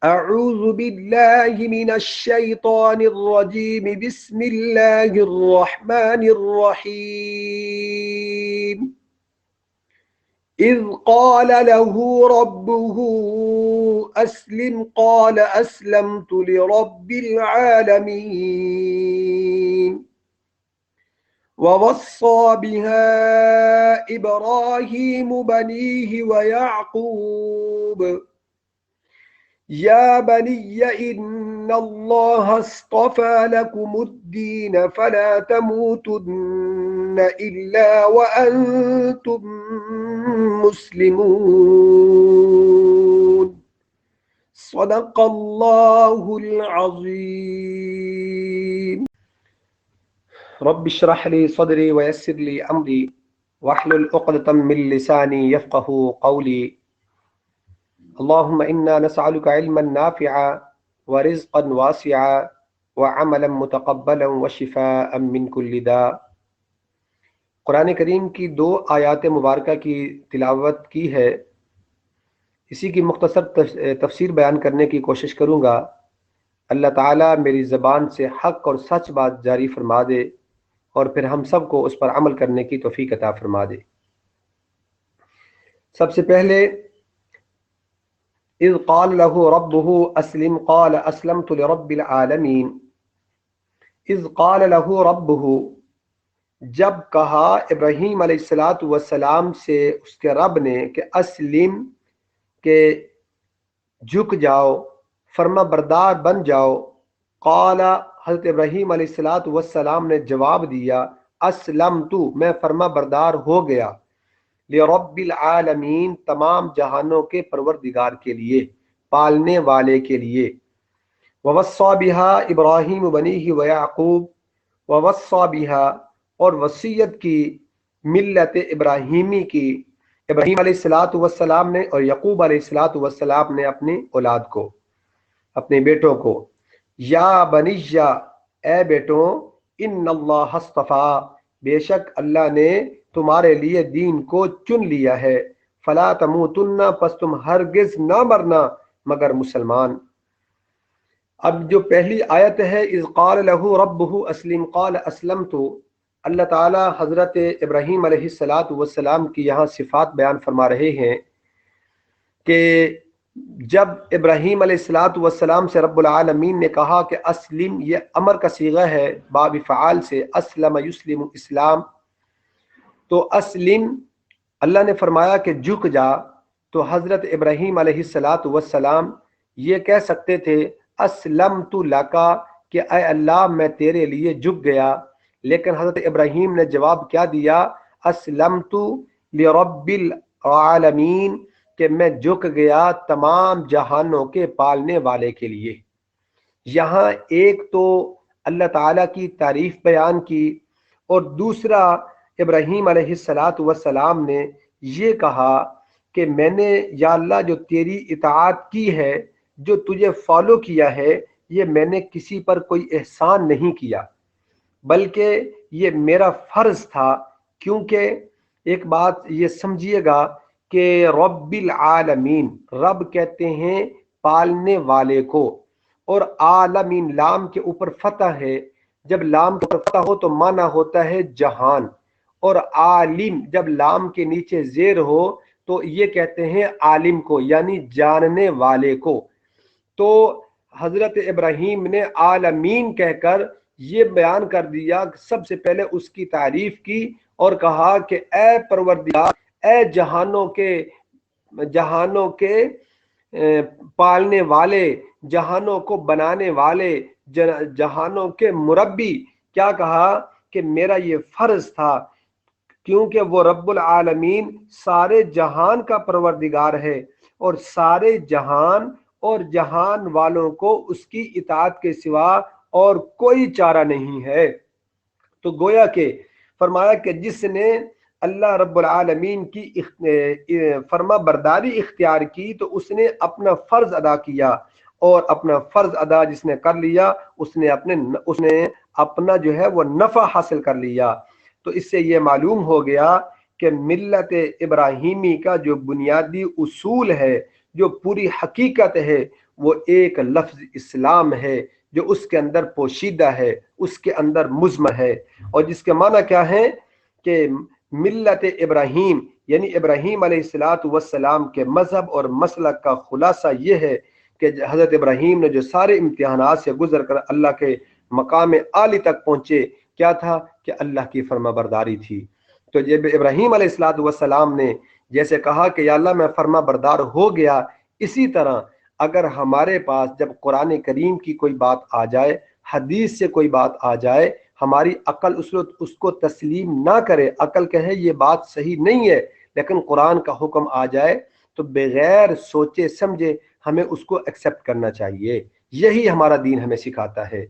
اعوذ باللہ من الشیطان الرجیم بسم اللہ الرحمن الرحیم اذ قال له ربه اسلم قال اسلمت لرب العالمین ووصى بها إبراهيم بنيه ويعقوب يا بني إن الله اصطفى لكم الدين فلا تموتن إلا وأنتم مسلمون صدق الله العظيم رب اشرح لي صدري ويسر لي امري واحلل عقدة من لساني يفقهوا قولي اللهم انا نسألك علما نافعا ورزقا واسعا وعملا متقبلا وشفاء من كل داء۔ قرآن کریم کی 2 آیات مبارکہ کی تلاوت کی ہے، اسی کی مختصر تفسیر بیان کرنے کی کوشش کروں گا۔ اللہ تعالیٰ میری زبان سے حق اور سچ بات جاری فرما دے اور پھر ہم سب کو اس پر عمل کرنے کی توفیق عطا فرما دے۔ سب سے پہلے اذ قال له ربه اسلم قال اسلمت لرب العالمین۔ اذ قال له ربه، جب کہا ابراہیم علیہ السلام سے اس کے رب نے کہ اسلم، کہ جھک جاؤ، فرما بردار بن جاؤ۔ قال، حضرت ابراہیم علیہ السلام نے جواب دیا، اسلمت، میں فرما بردار ہو گیا، لرب العالمین، تمام جہانوں کے پروردگار کے لیے، پالنے والے کے لیے۔ ووصى بها ابراہیم بنیہ ویعقوب، ووصى بها، اور وصیت کی ملت ابراہیمی کی ابراہیم علیہ السلام نے اور یعقوب علیہ السلام نے اپنی اولاد کو، اپنے بیٹوں کو۔ یا بنیہ، اے بیٹوں، ان اللہ اصطفیٰ، بے شک اللہ نے تمہارے لیے دین کو چن لیا ہے، فلا تموتن، پس تم ہرگز نہ مرنا مگر مسلمان۔ اب جو پہلی آیت ہے اذ قال له ربه اسلم قال اسلمت، اللہ تعالی حضرت ابراہیم علیہ السلام کی یہاں صفات بیان فرما رہے ہیں کہ جب ابراہیم علیہ السلام سے رب العالمین نے کہا کہ اسلم، یہ امر کا صیغہ ہے باب فعال سے، اسلم یسلم اسلام، تو اسلم اللہ نے فرمایا کہ جھک جا، تو حضرت ابراہیم علیہ السلام یہ کہہ سکتے تھے اسلمت لکا، کہ اے اللہ میں تیرے لیے جھک گیا، لیکن حضرت ابراہیم نے جواب کیا دیا، اسلمت لرب العالمین، کہ میں جھک گیا تمام جہانوں کے پالنے والے کے لیے۔ یہاں ایک تو اللہ تعالیٰ کی تعریف بیان کی، اور دوسرا ابراہیم علیہ السلام نے یہ کہا کہ میں نے یا اللہ جو تیری اطاعت کی ہے، جو تجھے فالو کیا ہے، یہ میں نے کسی پر کوئی احسان نہیں کیا، بلکہ یہ میرا فرض تھا۔ کیونکہ ایک بات یہ سمجھیے گا کہ رب العالمین، رب کہتے ہیں پالنے والے کو، اور عالمین لام کے اوپر فتح ہے، جب لام کے اوپر فتح ہو تو معنی ہوتا ہے جہان، اور عالم جب لام کے نیچے زیر ہو تو یہ کہتے ہیں عالم کو، یعنی جاننے والے کو۔ تو حضرت ابراہیم نے عالمین کہہ کر یہ بیان کر دیا، سب سے پہلے اس کی تعریف کی اور کہا کہ اے پروردگار، اے جہانوں کے پالنے والے، جہانوں کو بنانے والے، جہانوں کے مربی، کیا کہا کہ میرا یہ فرض تھا، کیونکہ وہ رب العالمین سارے جہان کا پروردگار ہے، اور سارے جہان اور جہان والوں کو اس کی اطاعت کے سوا اور کوئی چارہ نہیں ہے۔ تو گویا کہ فرمایا کہ جس نے اللہ رب العالمین کی فرما برداری اختیار کی تو اس نے اپنا فرض ادا کیا، اور اپنا فرض ادا جس نے کر لیا اس نے اپنا جو ہے وہ نفع حاصل کر لیا۔ تو اس سے یہ معلوم ہو گیا کہ ملت ابراہیمی کا جو بنیادی اصول ہے، جو پوری حقیقت ہے، وہ ایک لفظ اسلام ہے جو اس کے اندر پوشیدہ ہے، اس کے اندر مضمر ہے، اور جس کے معنی کیا ہے کہ ملت ابراہیم، یعنی ابراہیم علیہ الصلاۃ والسلام کے مذہب اور مسلک کا خلاصہ یہ ہے کہ حضرت ابراہیم نے جو سارے امتحانات سے گزر کر اللہ کے مقام عالی تک پہنچے، کیا تھا کہ اللہ کی فرما برداری تھی۔ تو جب ابراہیم علیہ الصلاۃ والسلام نے جیسے کہا کہ یا اللہ میں فرما بردار ہو گیا، اسی طرح اگر ہمارے پاس جب قرآن کریم کی کوئی بات آ جائے، حدیث سے کوئی بات آ جائے، ہماری عقل اس کو تسلیم نہ کرے، عقل کہے یہ بات صحیح نہیں ہے، لیکن قرآن کا حکم آ جائے تو بغیر سوچے سمجھے ہمیں اس کو ایکسیپٹ کرنا چاہیے۔ یہی ہمارا دین ہمیں سکھاتا ہے۔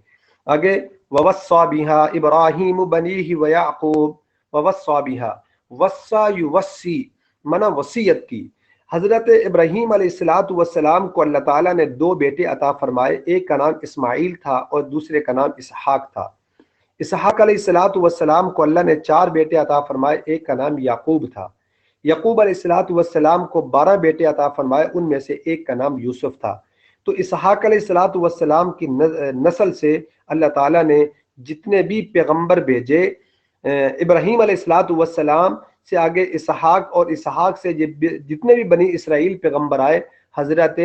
آگے وَوَصَّى بِهَا إِبْرَاهِيمُ بَنِيهِ وَيَعْقُوبُ وَوَصَّى بِهَا، وصّى یوصی منع وصیت کی۔ حضرت ابراہیم علیہ الصلاۃ والسلام کو اللہ تعالیٰ نے دو بیٹے عطا فرمائے، ایک کا نام اسماعیل تھا اور دوسرے کا نام اسحاق تھا۔ اسحاق علیہ الصلاۃ والسلام کو اللہ نے 4 بیٹے عطا فرمائے، ایک کا نام یعقوب تھا۔ یعقوب علیہ الصلاۃ والسلام کو 12 بیٹے عطا فرمائے، ان میں سے ایک کا نام یوسف تھا۔ تو اسحاق علیہ الصلاۃ والسلام کی نسل سے اللہ تعالیٰ نے جتنے بھی پیغمبر بھیجے، ابراہیم علیہ الصلاۃ والسلام سے آگے اسحاق، اور اسحاق سے جتنے بھی بنی اسرائیل پیغمبر آئے، حضرت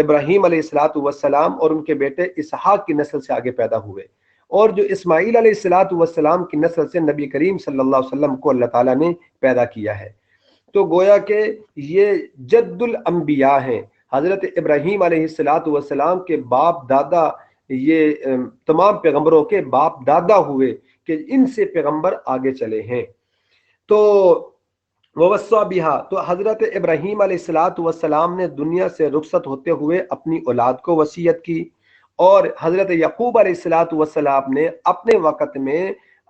ابراہیم علیہ الصلاۃ والسلام اور ان کے بیٹے اسحاق کی نسل سے آگے پیدا ہوئے، اور جو اسماعیل علیہ الصلاۃ والسلام کی نسل سے نبی کریم صلی اللہ علیہ وسلم کو اللہ تعالیٰ نے پیدا کیا ہے۔ تو گویا کہ یہ جد الانبیاء ہیں، حضرت ابراہیم علیہ الصلاۃ والسلام کے باپ دادا، یہ تمام پیغمبروں کے باپ دادا ہوئے کہ ان سے پیغمبر آگے چلے ہیں۔ تو ووصّى بها، تو حضرت ابراہیم علیہ الصلاۃ والسلام نے دنیا سے رخصت ہوتے ہوئے اپنی اولاد کو وصیت کی، اور حضرت یعقوب علیہ الصلاۃ والسلام نے اپنے وقت میں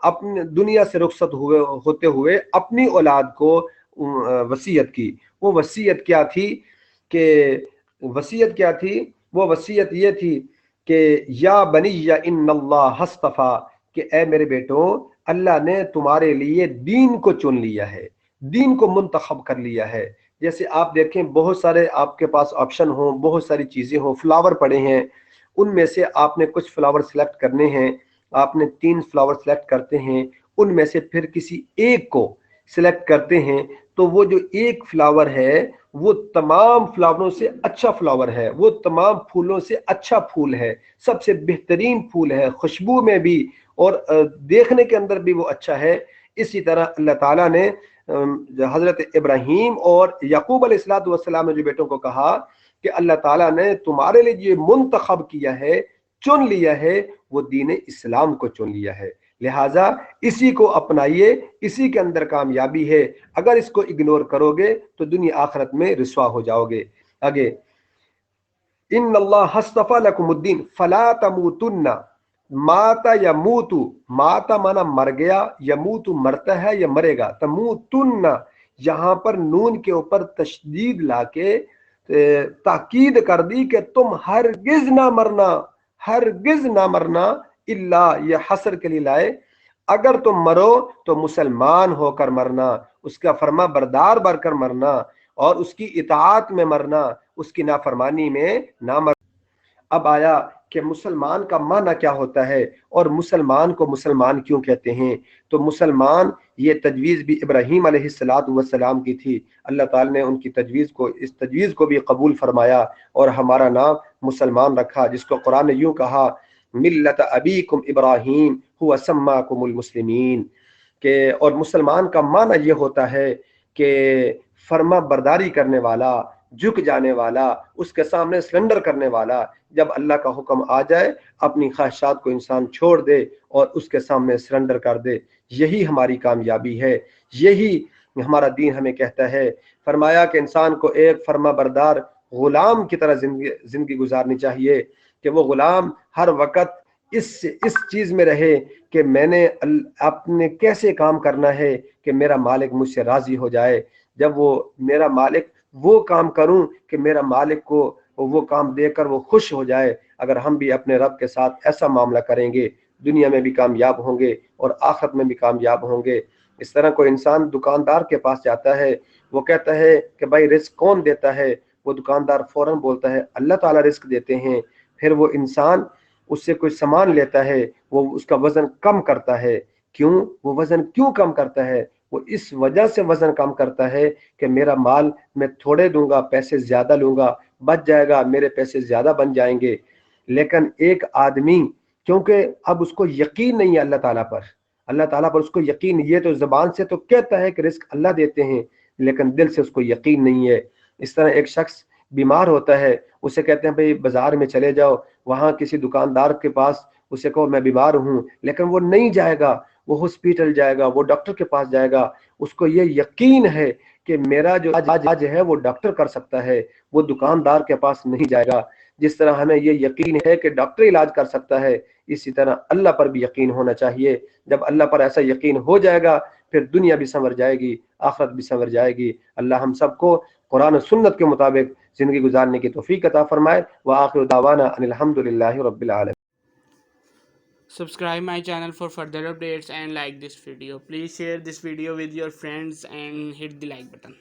اپنے دنیا سے رخصت ہوتے ہوئے اپنی اولاد کو وصیت کی۔ وہ وصیت کیا تھی کہ وہ وصیت یہ تھی کہ یا بنی ان اللہ اصطفیٰ، کہ اے میرے بیٹوں، اللہ نے تمہارے لیے دین کو چن لیا ہے، دین کو منتخب کر لیا ہے۔ جیسے آپ دیکھیں بہت سارے آپ کے پاس آپشن ہوں، بہت ساری چیزیں ہوں، فلاور پڑے ہیں، ان میں سے آپ نے کچھ فلاور سلیکٹ کرنے ہیں، آپ نے 3 فلاور سلیکٹ کرتے ہیں، ان میں سے پھر کسی ایک کو سلیکٹ کرتے ہیں، تو وہ جو ایک فلاور ہے وہ تمام فلاوروں سے اچھا فلاور ہے، وہ تمام پھولوں سے اچھا پھول ہے، سب سے بہترین پھول ہے، خوشبو میں بھی اور دیکھنے کے اندر بھی وہ اچھا ہے۔ اسی طرح اللہ تعالیٰ نے حضرت ابراہیم اور یعقوب علیہ الصلوۃ والسلام نے جو بیٹوں کو کہا کہ اللہ تعالیٰ نے تمہارے لیے جو منتخب کیا ہے، چن لیا ہے، وہ دین اسلام کو چن لیا ہے، لہٰذا اسی کو اپنائیے، اسی کے اندر کامیابی ہے۔ اگر اس کو اگنور کرو گے تو دنیا آخرت میں رسوا ہو جاؤ گے۔ آگے ان اللہ اصطفیٰ لکم الدین فلا تموتن، ماتا یموت، ماتا مانا مر گیا، یموت مرتا ہے یا مرے گا، تموتن یہاں پر نون کے اوپر تشدید لا کے تاکید کر دی کہ تم ہرگز نہ مرنا، ہرگز نہ مرنا، الا یہ حسر کے لیے لائے، اگر تم مرو تو مسلمان ہو کر مرنا، اس کا فرما بردار بر کر مرنا، اور اس کی اطاعت میں مرنا، اس کی نافرمانی میں نہ مرنا۔ اب آیا کہ مسلمان کا معنی کیا ہوتا ہے اور مسلمان کو مسلمان کیوں کہتے ہیں؟ تو مسلمان یہ تجویز بھی ابراہیم علیہ الصلاۃ والسلام کی تھی، اللہ تعالی نے ان کی تجویز کو، اس تجویز کو بھی قبول فرمایا اور ہمارا نام مسلمان رکھا، جس کو قرآن نے یوں کہا ملت ابیکم ابراہیم هو سماکم المسلمین، کہ اور مسلمان کا معنی یہ ہوتا ہے کہ فرما برداری کرنے والا، جھک جانے والا، اس کے سامنے سرنڈر کرنے والا۔ جب اللہ کا حکم آ جائے اپنی خواہشات کو انسان چھوڑ دے اور اس کے سامنے سرنڈر کر دے، یہی ہماری کامیابی ہے، یہی ہمارا دین ہمیں کہتا ہے۔ فرمایا کہ انسان کو ایک فرما بردار غلام کی طرح زندگی گزارنی چاہیے، کہ وہ غلام ہر وقت اس چیز میں رہے کہ میں نے اپنے کیسے کام کرنا ہے کہ میرا مالک مجھ سے راضی ہو جائے، جب وہ میرا مالک وہ کام کروں کہ میرا مالک کو وہ کام دے کر وہ خوش ہو جائے۔ اگر ہم بھی اپنے رب کے ساتھ ایسا معاملہ کریں گے، دنیا میں بھی کامیاب ہوں گے اور آخرت میں بھی کامیاب ہوں گے۔ اس طرح کوئی انسان دکاندار کے پاس جاتا ہے، وہ کہتا ہے کہ بھائی رزق کون دیتا ہے؟ وہ دکاندار فوراً بولتا ہے اللہ تعالیٰ رزق دیتے ہیں، پھر وہ انسان اس سے کوئی سامان لیتا ہے، وہ اس کا وزن کم کرتا ہے. کیوں؟ وہ وزن کیوں کم کرتا ہے؟ وہ اس وجہ سے وزن کم کرتا ہے کہ میرا مال میں تھوڑے دوں گا، پیسے زیادہ لوں گا، بچ جائے گا، میرے پیسے زیادہ بن جائیں گے. لیکن ایک آدمی کیونکہ اب اس کو یقین نہیں ہے اللہ تعالیٰ پر، اللہ تعالیٰ پر اس کو یقین، یہ تو زبان سے تو کہتا ہے کہ رزق اللہ دیتے ہیں لیکن دل سے اس کو یقین نہیں ہے. اس طرح ایک شخص بیمار ہوتا ہے، اسے کہتے ہیں بھئی بازار میں چلے جاؤ، وہاں کسی دکاندار کے پاس اسے کہو میں بیمار ہوں، لیکن وہ نہیں جائے گا، وہ ہاسپٹل جائے گا، وہ ڈاکٹر کے پاس جائے گا، اس کو یہ یقین ہے کہ میرا جو علاج ہے وہ ڈاکٹر کر سکتا ہے، وہ دکاندار کے پاس نہیں جائے گا. جس طرح ہمیں یہ یقین ہے کہ ڈاکٹر علاج کر سکتا ہے، اسی طرح اللہ پر بھی یقین ہونا چاہیے. جب اللہ پر ایسا یقین ہو جائے گا پھر دنیا بھی سنور جائے گی، آخرت بھی سنور جائے گی. اللہ ہم سب کو قرآن و سنت کے مطابق زندگی گزارنے کی توفیق عطا فرمائے. وآخر دعوانا ان الحمد للہ رب العالمین. Subscribe my channel for further updates and like this video. Please share this video with your friends and hit the like button.